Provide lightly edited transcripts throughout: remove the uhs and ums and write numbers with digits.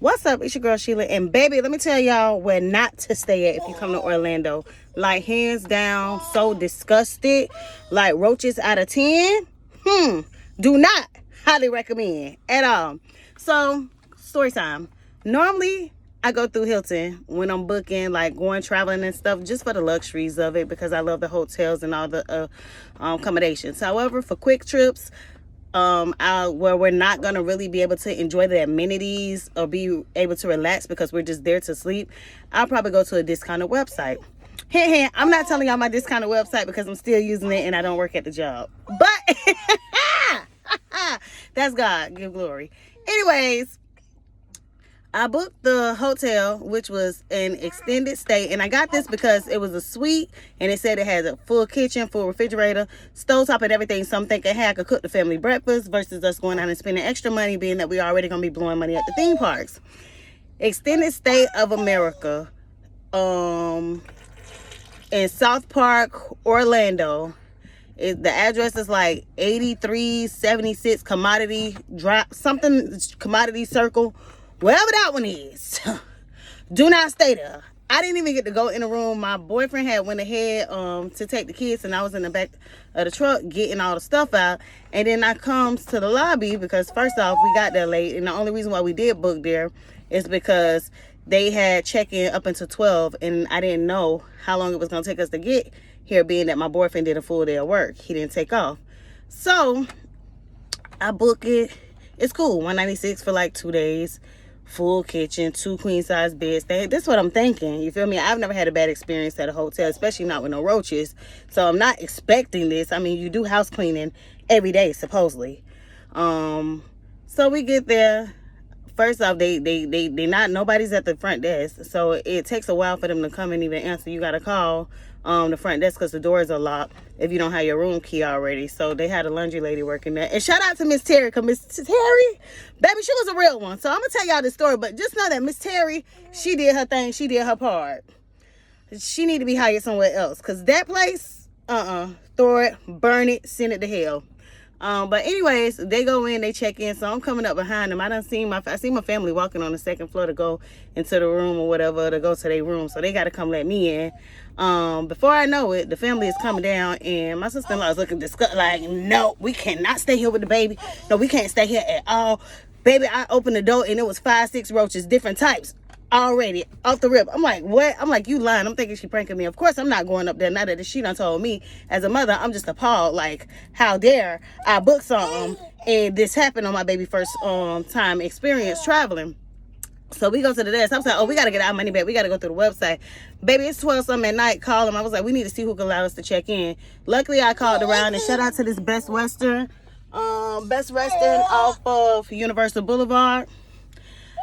What's up? It's your girl Sheila. And baby, let me tell y'all where not to stay at if you come to Orlando. Like, hands down, so disgusted. Like, roaches out of 10. Do not highly recommend at all. So, story time. Normally, I go through Hilton when I'm booking, like going traveling and stuff, just for the luxuries of it, because I love the hotels and all the accommodations. However, for quick trips, where we're not gonna really be able to enjoy the amenities or be able to relax because we're just there to sleep, I'll probably go to a discounted website. Hint, I'm not telling y'all my discounted website because I'm still using it and I don't work at the job. But that's God, give glory. Anyways, I booked the hotel, which was an extended stay, and I got this because it was a suite, and it said it had a full kitchen, full refrigerator, stovetop and everything, so I'm thinking, hey, I could cook the family breakfast versus us going out and spending extra money, being that we already going to be blowing money at the theme parks. Extended stay of America, in South Park, Orlando. The address is like 8376 Commodity Circle. Wherever that one is, do not stay there. I didn't even get to go in the room. My boyfriend had went ahead to take the kids, and I was in the back of the truck getting all the stuff out. And then I comes to the lobby because first off, we got there late, and the only reason why we did book there is because they had check-in up until 12, and I didn't know how long it was going to take us to get here, being that my boyfriend did a full day of work. He didn't take off. So I book it. It's cool. $196 for like 2 days. Full kitchen, 2 queen size beds. That's what I'm thinking. You feel me? I've never had a bad experience at a hotel, especially not with no roaches. So I'm not expecting this. I mean, you do house cleaning every day, supposedly. So we get there. First off, nobody's at the front desk. So it takes a while for them to come and even answer. You gotta call the front desk because the doors are locked if you don't have your room key already. So they had a laundry lady working there. And shout out to Miss Terry, because Miss Terry, baby, she was a real one. So I'm gonna tell y'all this story, but just know that Miss Terry, she did her thing, she did her part. She need to be hired somewhere else, because that place, throw it, burn it, send it to hell. But anyways, they go in, they check in, so I'm coming up behind them. I see my family walking on the second floor to go into the room or whatever, to go to their room, so they got to come let me in. Before I know it, the family is coming down, and my sister-in-law is looking disgusted, like, no, we cannot stay here with the baby. No, we can't stay here at all. Baby, I opened the door, and it was 5-6 roaches, different types, already off the rip. I'm like, what? I'm like, you lying. I'm thinking she pranking me. Of course I'm not going up there now that she done told me. As a mother, I'm just appalled, like, how dare I book something and this happened on my baby first time experience traveling. So we go to the desk. I was like, oh, we got to get our money back. We got to go through the website. Baby, it's 12 something at night. Call them. I was like, we need to see who can allow us to check in. Luckily, I called around, and shout out to this Best Western off of Universal Boulevard.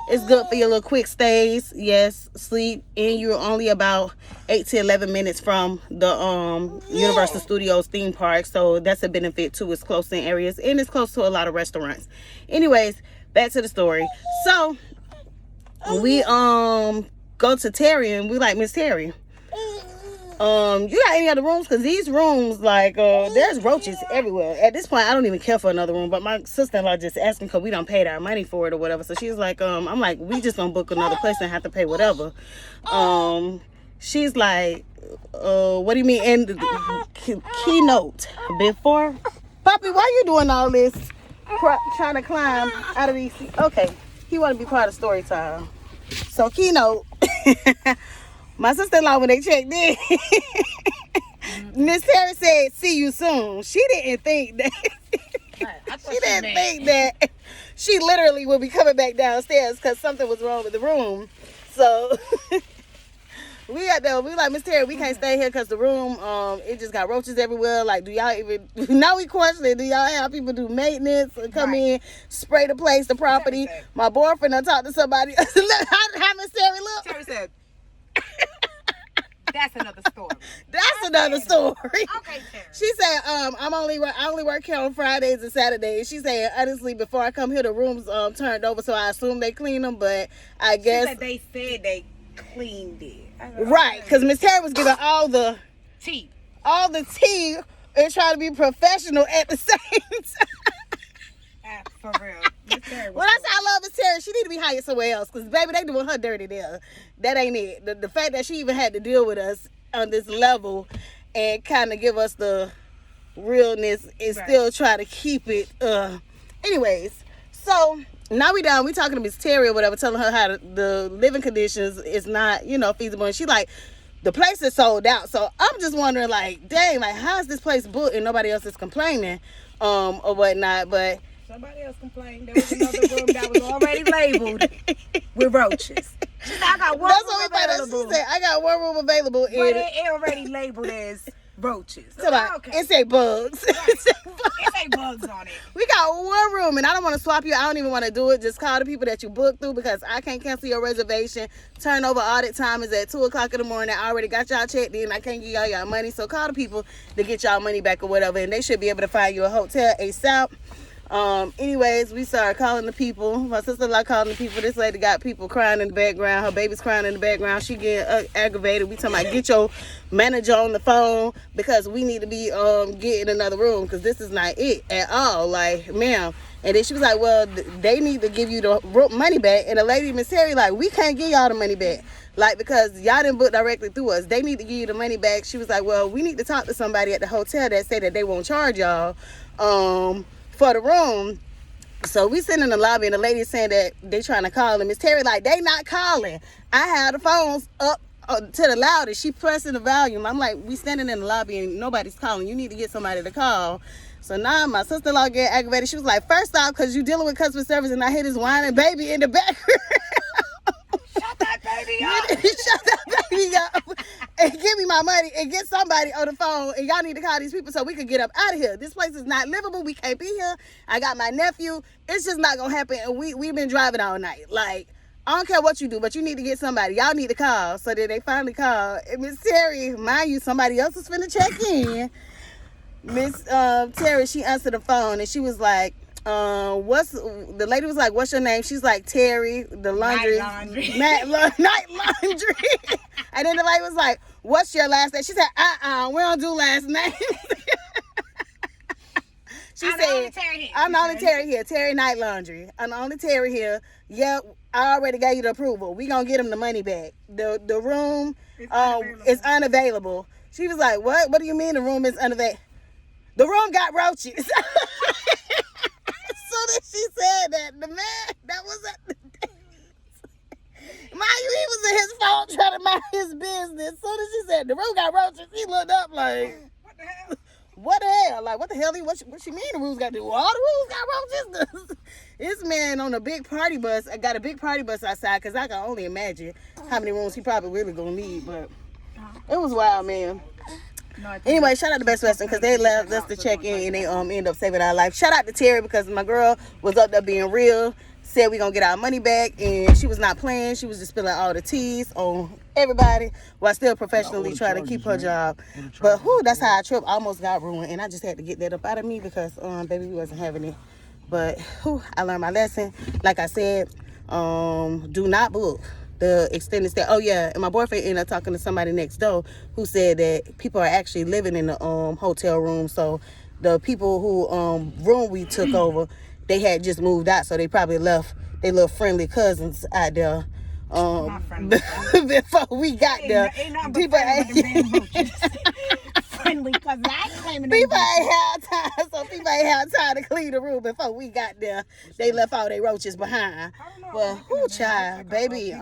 It's good for your little quick stays. Yes, sleep. And you're only about 8 to 11 minutes from the Universal Studios theme park. So that's a benefit too. It's close in areas, and it's close to a lot of restaurants. Anyways, back to the story. So we go to Terry, and we like, Miss Terry, you got any other rooms? Because these rooms, like, there's roaches everywhere. At this point, I don't even care for another room, but my sister-in-law just asking because we don't paid our money for it or whatever. So she's like, I'm like, we just gonna book another place and have to pay whatever. She's like, what do you mean? And the keynote before, Poppy, why you doing all this? Trying to climb out of these. Okay, he want to be part of story time. So keynote. My sister-in-law, when they checked in, Miss Terry said, see you soon. She didn't think that. She didn't think that she literally would be coming back downstairs because something was wrong with the room. So we like, Miss Terry, we can't stay here because the room, it just got roaches everywhere. Like, do y'all even, now we question, do y'all have people do maintenance or come in, spray the place, the property? My boyfriend done talked to somebody. Look, how Miss Terry look? Terry said, that's another story. That's another story. Okay, Terry. She said, I only work here on Fridays and Saturdays. She said, honestly, before I come here, the rooms turned over, so I assume they clean them, but I guess. She said they cleaned it. Right, because Miss Terry was giving all the tea and trying to be professional at the same time. For real. When I say I love Miss Terry, she need to be hired somewhere else. Because, baby, they doing her dirty there. That ain't it. The fact that she even had to deal with us on this level and kind of give us the realness and still try to keep it. Anyways, so now we done. We talking to Miss Terry or whatever, telling her how the living conditions is not, feasible. And she like, the place is sold out. So I'm just wondering, like, dang, like, how is this place booked and nobody else is complaining or whatnot? But somebody else complained. There was another room that was already labeled with roaches. She said, I got one that's room what we thought. available. She said, I got one room available. But it already labeled as roaches. So it say bugs. It say bugs on it. We got one room, and I don't want to swap you. I don't even want to do it. Just call the people that you booked through, because I can't cancel your reservation. Turnover audit time is at 2 o'clock in the morning. I already got y'all checked in. I can't give y'all money. So call the people to get y'all money back or whatever, and they should be able to find you a hotel ASAP. Anyways, we started calling the people. My sister-in-law calling the people. This lady got people crying in the background. Her baby's crying in the background. She getting aggravated. We talking about get your manager on the phone, because we need to be getting another room, because this is not it at all. Like, ma'am. And then she was like, well, they need to give you the money back. And the lady, Miss Terry, like, we can't give y'all the money back. Like, because y'all didn't book directly through us. They need to give you the money back. She was like, well, we need to talk to somebody at the hotel that say that they won't charge y'all for the room. So we sitting in the lobby, and the lady saying that they trying to call, and Miss Terry like, they not calling. I had the phones up to the loudest. She pressing the volume. I'm like, we standing in the lobby and nobody's calling. You need to get somebody to call. So now my sister-in-law get aggravated. She was like, first off, because you dealing with customer service, and I hear this whining baby in the background. Shut that baby up. Shut that baby up and give me my money and get somebody on the phone, and y'all need to call these people so we can get up out of here. This place is not livable. We can't be here. I got my nephew. It's just not gonna happen. And we've been driving all night. Like, I don't care what you do, but you need to get somebody. Y'all need to call. So then they finally called. And Miss Terry, mind you, somebody else was finna check in. Miss Terry, she answered the phone, and she was like, the lady was like, what's your name? She's like, Terry, the laundry. Night laundry. And then the lady was like, what's your last name? She said, we don't do last names. She said, I'm the only Terry here. Terry Night Laundry. I'm the only Terry here. Yep, I already gave you the approval. We gonna get him the money back. The room is unavailable. She was like, what? What do you mean the room is unavailable? The room got roaches. So then she said that the man that was at the dance, mind you, he was in his phone trying to mind his business. So then she said the room got roaches. He looked up like, what the hell? What the hell? Like, what the hell? What she mean the rooms got to do? All the rooms got roaches. This man on a big party bus. I got a big party bus outside, because I can only imagine how many rooms he probably really gonna need. But it was wild, man. Anyway, shout out to Best Western, because they left us to check in, and they end up saving our life. Shout out to Terry, because my girl was up there being real, said we gonna get our money back, and she was not playing. She was just spilling all the teas on everybody while still professionally trying to keep her job. But that's how our trip almost got ruined, and I just had to get that up out of me, because baby, we wasn't having it. But I learned my lesson. Like I said, do not book the extended stay. Oh yeah, and my boyfriend ended up talking to somebody next door who said that people are actually living in the hotel room. So the people who room we took over, they had just moved out, so they probably left their little friendly cousins out there before we got there. People ain't friendly cousins. People ain't had time, so people ain't had time to clean the room before we got there. They left all their roaches behind. Well, child, baby,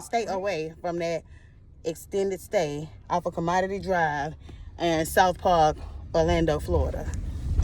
stay away from that extended stay off of Commodity Drive and South Park, Orlando, Florida.